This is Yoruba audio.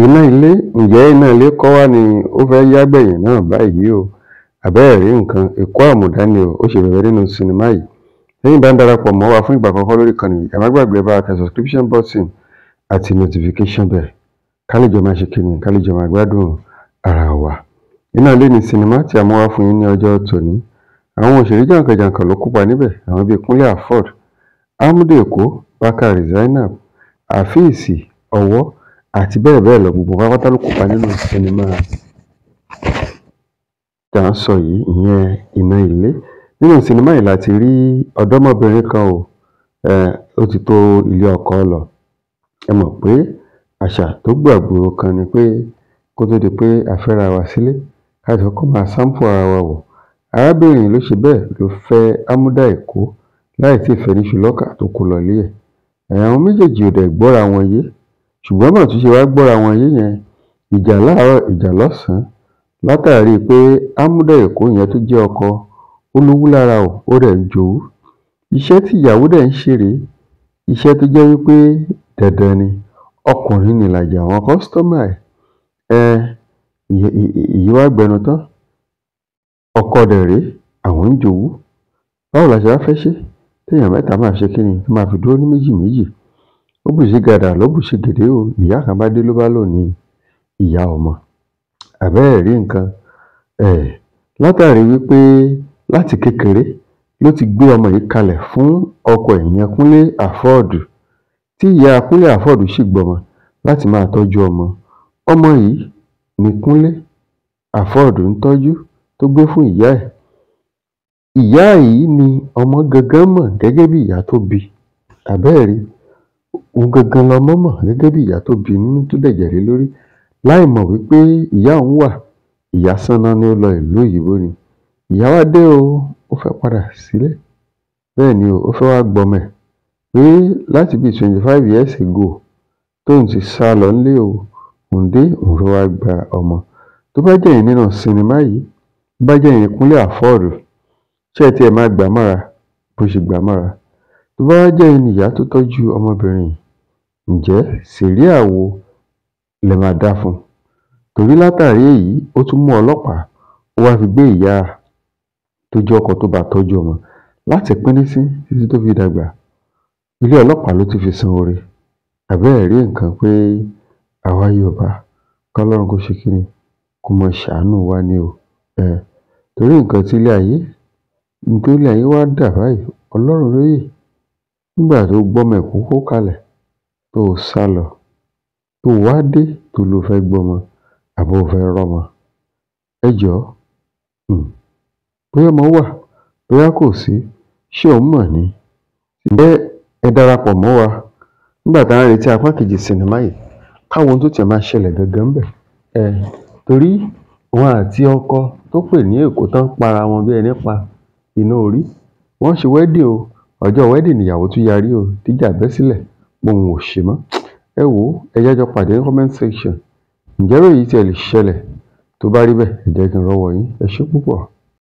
Iná ilé, ǹjẹ́ iná ilé kọ́ wá ni ó fẹ́ yá gbẹ̀yìn náà báyìí o? Àbẹ́ẹ̀ rí nǹkan, Èkó àmùdá ni o, ó ṣe bẹ̀bẹ̀ nínú sinimá yìí. Lẹ́yìn bá ń darapọ̀ mọ́ wa fún ìgbà àkọ́kọ́ lórí ìkànnì yìí, ẹ má gbàgbé bá tẹ subscription button àti notification bell ká lè jọ máa ṣe kíni, ká lè jọ máa gbádùn ara wa. Iná ilé ni sinimá tí a mú wá fún yín ní ọjọ́ tòní. Àwọn òṣèré jàǹkàn-jàǹkàn ló kópa níbẹ̀, àwọn bíi Kúnlé Afọ́d, Ahmed Èkó, Bákàrè Zainab, Àfíìsì Ọwọ́ àti bẹ́ẹ̀ bẹ́ẹ̀ lọ. Gbogbo pátá ló kópa nínú sinimá tí à ń sọ yìí, ìyẹn Iná Ilé. Nínú sinimá yìí láti rí ọ̀dọ́mọbìnrin kan o, ó ti tó ilé ọkọ lọ. Ẹ mọ̀ pé àṣà tó gbàgbóró kan ni pé kó tó di pé a fẹ́ra wa sílé, ká ti kọ́kọ́ máa sample ara wa wò. Arábìnrin ló ṣe bẹ́ẹ̀ ló fẹ́ Ámúdá Èkó láì tí ì fẹ́ níṣu lọ́kà tó kó lọ ilé ẹ̀. Àwọn méjèèjì ò dẹ̀ gbọ́ra wọn yé, ṣùgbọ́n náà tún ṣe wá gbọ́ra wọn yé yẹn, ìjà láàárọ̀ ìjà lọ́sàn-án látàrí pé Ámúdá Èkó yẹn tó jẹ́ ọkọ ó lówú lára o, ó rẹ̀ ń jowú. Iṣẹ́ tí ìyàwó dẹ̀ ń ṣe rèé, iṣẹ́ tó jẹ́ wípé dandan ni, ọkùnrin nìlàjà àwọn kọ́sítọ́mà ẹ̀. Èyí wá gbẹnu tán, ọkọ dẹ̀ rèé, àwọn ń jowú. Báwo la ṣe wá fẹ́ ṣe téèyàn mẹ́ta máa ṣe kíni, tó máa fi dúró ní méjì méjì? Ó bù sí gàdà ló bù sí gèdè o, ìyá kan bá dé ló bá lòun ní ìyá ọmọ. Àbẹ́ẹ̀ rí nǹkan, látàrí wípé láti kékeré ló ti gbé ọmọ yìí kalẹ̀ fún ọkọ ẹ̀ ìyẹn Kúnlé Afọ́d, tí ìyá Kúnlé Afọ́d sì gbọ́mọ láti máa tọ́jú ọmọ. Ọmọ yìí ni Kúnlé Afọ́d ń tọ́jú tó gbé fún ìyá ẹ̀. Ìyá yìí ni ọmọ gangan mọ̀ gẹ́gẹ́ bí ìyá tó bí. Àbẹ́ẹ̀ rí, òun gangan lọmọ mọ̀ gẹ́gẹ́ bí ìyá tó bí nínú tó dẹ̀jẹ̀ lé lórí, láì mọ̀ wípé ìyá òun wà, ìyá sánná ni ó lọ ìlú òyìnbó ni. Ìyá wá dé o, ó fẹ́ padà sílé. Bẹ́ẹ̀ ni o, ó fẹ́ wá gbọmọ ẹ̀ pé láti bí 25 years ago tóun ti sá lọ nílé o, òun dé, òun fẹ́ wá gba ọmọ. Tó bá jẹ́ ẹ̀yin nínú sinimá yìí, tó bá jẹ́ ẹ̀yin Kúnlé Afọ́d, ṣé ẹ tiẹ̀ máa gbà mọ́ra bó ṣe gbà mọ́ra? Tó bá wá jẹ́ ẹ̀yin ìyá tó tọ́jú ọmọbìnrin yìí, ǹjẹ́ sẹ̀ríà wo lẹ máa dá fún un? Torí látàrí èyí, ó tún mú ọlọ́pàá, ó wá fi gbé ìyá tó jẹ́ ọkọ tó bá tọ́jú ọmọ láti pínísín títí tó fi dàgbà. Ilé ọlọ́pàá ló ti fi san oore. Àbẹ́ẹ̀ rí nǹkan pé àwa Yorùbá, kọ́lọ́run kó ṣe kíni, kó mọ ṣàánú wa ni o. Torí nǹkan tí ilé ayé wá dà báyìí, Ọlọ́run lóye. Nígbà tó gbọ́mọ ẹ̀ kó kalẹ̀, tó sá lọ, tó wá dé tó ló fẹ́ gbọ́mọ, àbó fẹ́ rọ́mọ. Ẹ jọ̀ọ́, bóyá ọmọ wà, bóyá kò sí, ṣé òun mọ̀ ni? Ǹjẹ́ ẹ darapọ̀ mọ́ wa nígbà tá à ń retí apá kejì sinimá yìí, káwọn ohun tó tiẹ̀ máa ṣẹlẹ̀ gangan ńbẹ̀. Torí òun àti ọkọ tó pè ní Èkó tán para wọn bí ẹni pa iná orí. Wọ́n ṣe wedding o, ọjọ́ wedding nìyàwó tún yarí o, tíjà bẹ́ sílẹ̀ póun ò ṣe mọ́. Ẹ wò ó, ẹ jẹ́ á jọ pàdé ní comment section. Ǹjẹ́ èyí tiẹ̀ lè ṣẹlẹ̀? Tó bá rí bẹ́ẹ̀, ẹ jẹ́ kí n rọ́wọ́ yín. Ẹ ṣé púpọ̀.